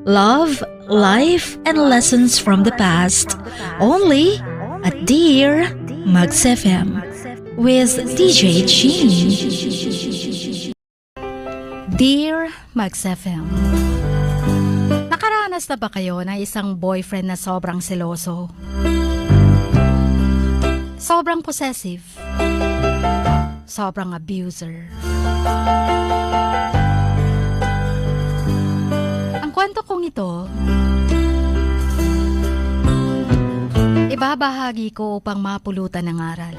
love, life, and lessons from the past. Only at Dear Mags FM with DJ Jean. Dear Mags FM, nakaranas na ba kayo ng isang boyfriend na sobrang seloso? Sobrang possessive? Sobrang abuser? Ang kwento kong ito, ibabahagi ko upang mapulutan ng aral.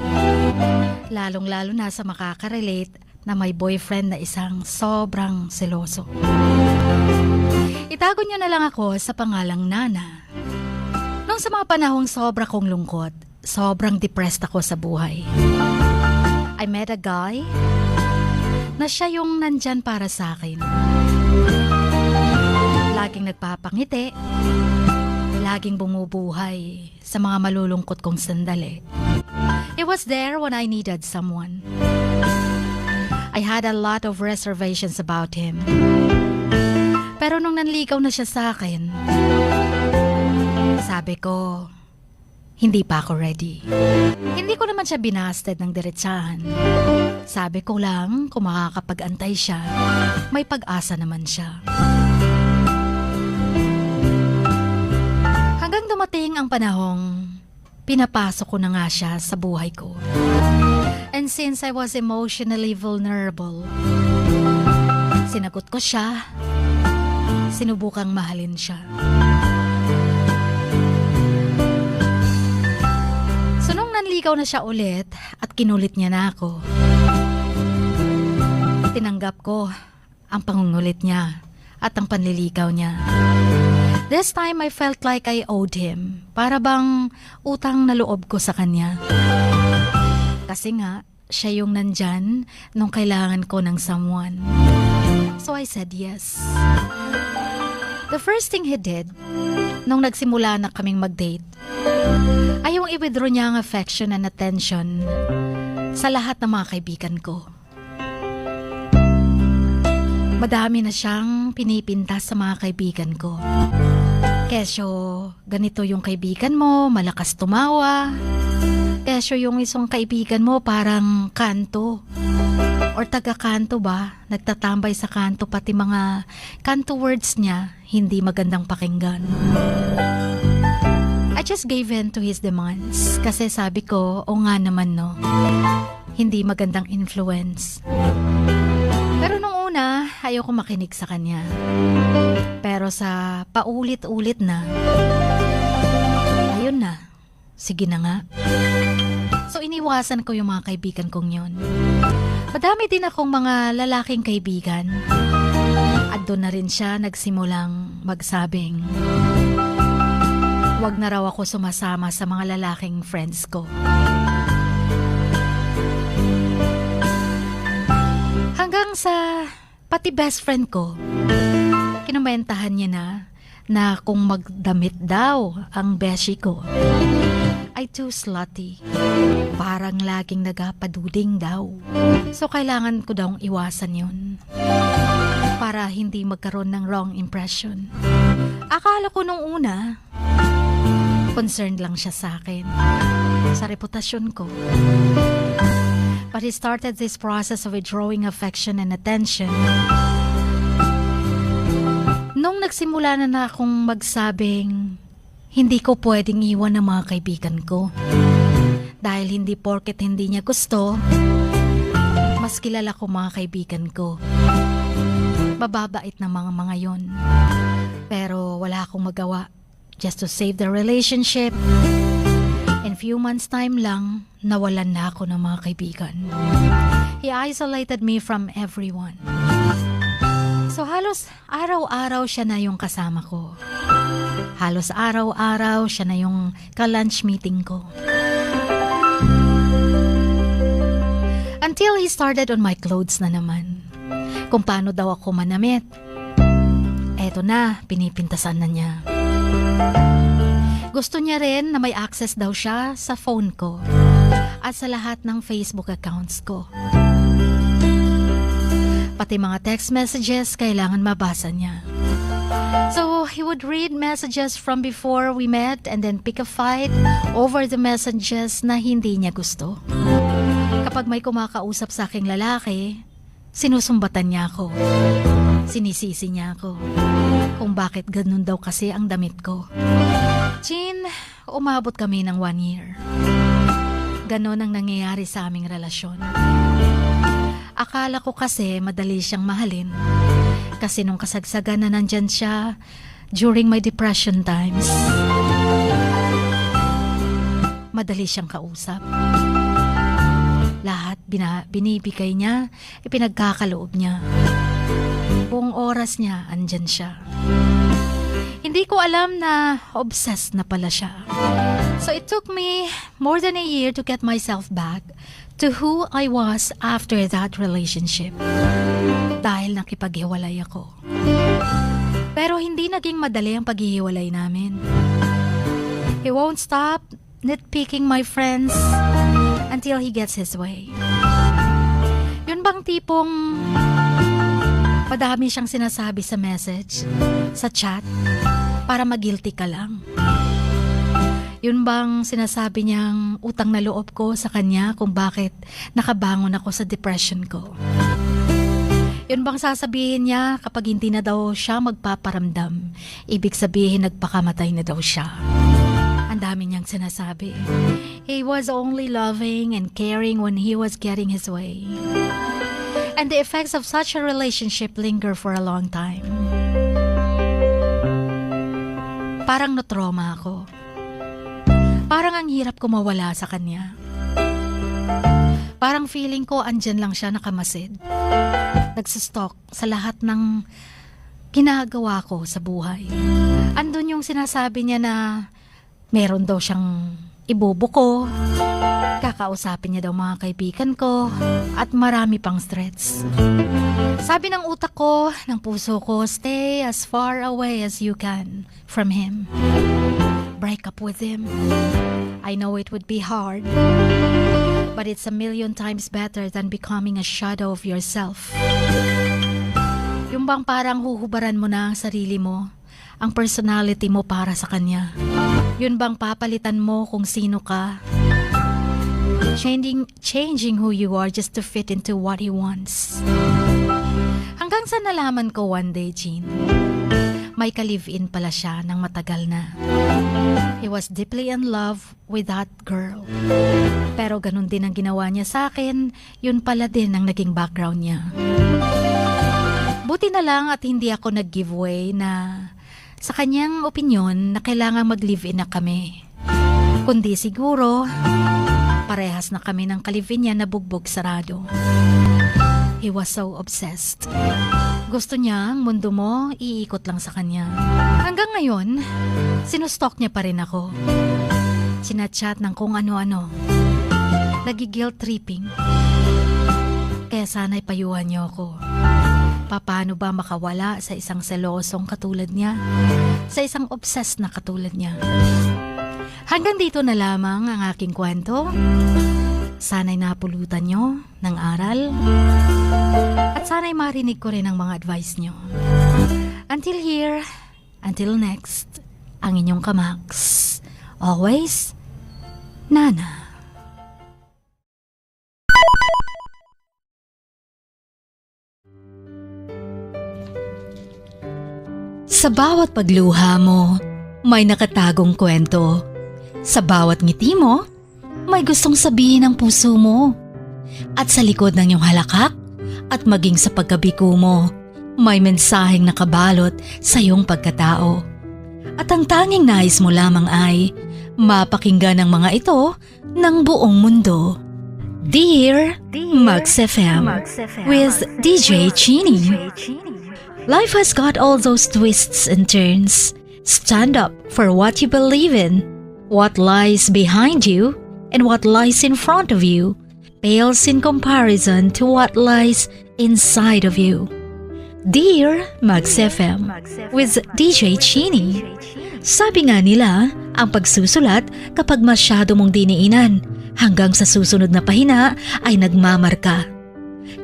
Lalong-lalo na sa makakarelate na may boyfriend na isang sobrang seloso. Itago niyo na lang ako sa pangalang Nana. Nung sa mga panahong sobra kong lungkot, sobrang depressed ako sa buhay, I met a guy na siya yung nandyan para sa akin. Laging nagpapangiti, laging bumubuhay sa mga malulungkot kong sandali. He was there when I needed someone. I had a lot of reservations about him. Pero nung nanligaw na siya sa akin, sabi ko, hindi pa ako ready. Hindi ko naman siya binasted ng diretsahan. Sabi ko lang, kung makakapag-antay siya, may pag-asa naman siya. Hanggang dumating ang panahong pinapasok ko na nga siya sa buhay ko. And since I was emotionally vulnerable, sinagot ko siya, sinubukang mahalin siya. So nung nanligaw na siya ulit at kinulit niya na ako, tinanggap ko ang pangungulit niya at ang panliligaw niya. This time I felt like I owed him, para bang utang na loob ko sa kanya. Kasi nga, siya yung nandyan nung kailangan ko ng someone. So I said yes. The first thing he did, nung nagsimula na kaming mag-date, ay yung i-withdraw niya ang affection and attention sa lahat ng mga kaibigan ko. Madami na siyang pinipintas sa mga kaibigan ko. Kesyo, ganito yung kaibigan mo, malakas tumawa. Kesyo yung isang kaibigan mo parang kanto. Or taga-kanto ba? Nagtatambay sa kanto, pati mga kanto words niya, hindi magandang pakinggan. I just gave in to his demands. Kasi sabi ko, o nga naman no, hindi magandang influence. Pero nung una, ayoko makinig sa kanya. Pero sa paulit-ulit na, ayun na, sige na nga. So iniwasan ko yung mga kaibigan kong yun. Madami din akong mga lalaking kaibigan. At doon na rin siya nagsimulang magsabing, wag na raw ako sumasama sa mga lalaking friends ko. Hanggang sa pati best friend ko, kinumentahan niya na kung magdamit daw ang beshi ko ay too slutty. Parang laging nagapaduding daw. So kailangan ko daw iwasan yun para hindi magkaroon ng wrong impression. Akala ko nung una, concerned lang siya sa akin, sa reputasyon ko. But he started this process of withdrawing affection and attention nung nagsimula na akong magsabing hindi ko pwedeng iwan ang mga kaibigan ko. Dahil hindi porket hindi niya gusto, mas kilala ko mga kaibigan ko. Mababait na mga yon. Pero wala akong magawa. Just to save the relationship. In few months time lang, nawalan na ako ng mga kaibigan. He isolated me from everyone. So halos araw-araw siya na yung kasama ko. Halos araw-araw siya na yung ka-lunch meeting ko. Until he started on my clothes na naman. Kung paano daw ako manamit. Eto na, pinipintasan na niya. Gusto niya rin na may access daw siya sa phone ko at sa lahat ng Facebook accounts ko. Pati mga text messages kailangan mabasa niya. So he would read messages from before we met and then pick a fight over the messages na hindi niya gusto. Kapag may kumakausap sa aking lalaki, sinusumbatan niya ako. Sinisisi niya ako kung bakit ganun daw kasi ang damit ko. Chin, umabot kami ng 1 year. Ganon ang nangyayari sa aming relasyon. Akala ko kasi madali siyang mahalin. Kasi nung kasagsagan na nandyan siya during my depression times, madali siyang kausap. Lahat binibigay niya, ipinagkakaloob niya. Buong oras niya, andyan siya. Hindi ko alam na obsessed na pala siya. So it took me more than a year to get myself back to who I was after that relationship. Dahil nakipaghiwalay ako. Pero hindi naging madali ang paghihiwalay namin. He won't stop nitpicking my friends until he gets his way. Yun bang tipong padami siyang sinasabi sa message, sa chat, para mag-guilty ka lang? Yun bang sinasabi niyang utang na loob ko sa kanya kung bakit nakabangon ako sa depression ko? Yun bang sasabihin niya kapag hindi na daw siya magpaparamdam, ibig sabihin nagpakamatay na daw siya? Ang dami niyang sinasabi. He was only loving and caring when he was getting his way. And the effects of such a relationship linger for a long time. Parang na-trauma ako. Parang ang hirap ko mawala sa kanya. Parang feeling ko andyan lang siya nakamasid. Nagsistalk sa lahat ng ginagawa ko sa buhay. Andun yung sinasabi niya na meron daw siyang ibubuko, kakausapin niya daw mga kaibigan ko, at marami pang threats. Sabi ng utak ko, ng puso ko, stay as far away as you can from him. Break up with him. I know it would be hard, but it's a million times better than becoming a shadow of yourself. Yung bang parang huhubaran mo na ang sarili mo, ang personality mo para sa kanya. Yun bang papalitan mo kung sino ka? Changing who you are just to fit into what he wants. Hanggang sa nalaman ko one day, Jean, may ka-live-in pala siya ng matagal na. He was deeply in love with that girl. Pero ganun din ang ginawa niya sa akin, yun pala din ang naging background niya. Buti na lang at hindi ako nag-giveaway na sa kanyang opinyon na kailangan mag-live-in na kami. Kundi siguro, parehas na kami ng ka-live-in niya na bugbog sarado. He was so obsessed. Gusto niya ang mundo mo, iikot lang sa kanya. Hanggang ngayon, sinustalk niya pa rin ako. Sinachat ng kung ano-ano. Nagi-guilt tripping. Kaya sana'y payuhan niyo ako. Paano ba makawala sa isang selosong katulad niya? Sa isang obsessed na katulad niya? Hanggang dito na lamang ang aking kwento. Sana'y napulutan nyo ng aral. At sana'y marinig ko rin ang mga advice nyo. Until here, until next, ang inyong kamaks. Always, Nana. Sa bawat pagluha mo, may nakatagong kwento. Sa bawat ngiti mo, may gustong sabihin ang puso mo. At sa likod ng iyong halakak at maging sa pagkabiko mo, may mensaheng nakabalot sa iyong pagkatao. At ang tanging nais mo lamang ay mapakinggan ang mga ito ng buong mundo. Dear Max FM with DJ Chini. Life has got all those twists and turns. Stand up for what you believe in. What lies behind you and what lies in front of you pales in comparison to what lies inside of you. Dear Max FM with DJ Chini. Sabi nga nila, ang pagsusulat kapag masyado mong diniinan hanggang sa susunod na pahina ay nagmamarka.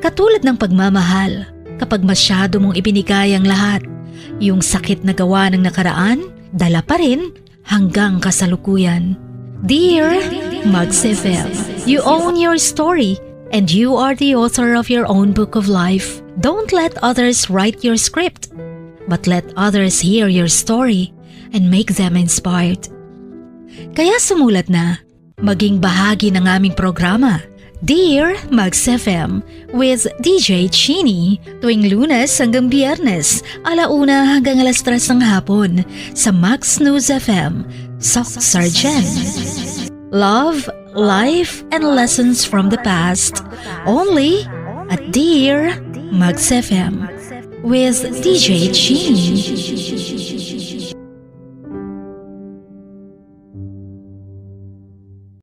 Katulad ng pagmamahal, kapag masyado mong ibinigay ang lahat Yung sakit na gawa ng nakaraan, dala pa rin hanggang kasalukuyan. Dear Mags FM, you own your story and you are the author of your own book of life. Don't let others write your script, but let others hear your story and make them inspired. Kaya sumulat na, maging bahagi ng aming programa, Dear Mags FM with DJ Chini, tuwing Lunes hanggang Biyernes, 1:00 hanggang 3:00 ng hapon sa Max News FM, Sock Sargent. Love, life, and lessons from the past, only at Dear Mags FM with DJ Chini.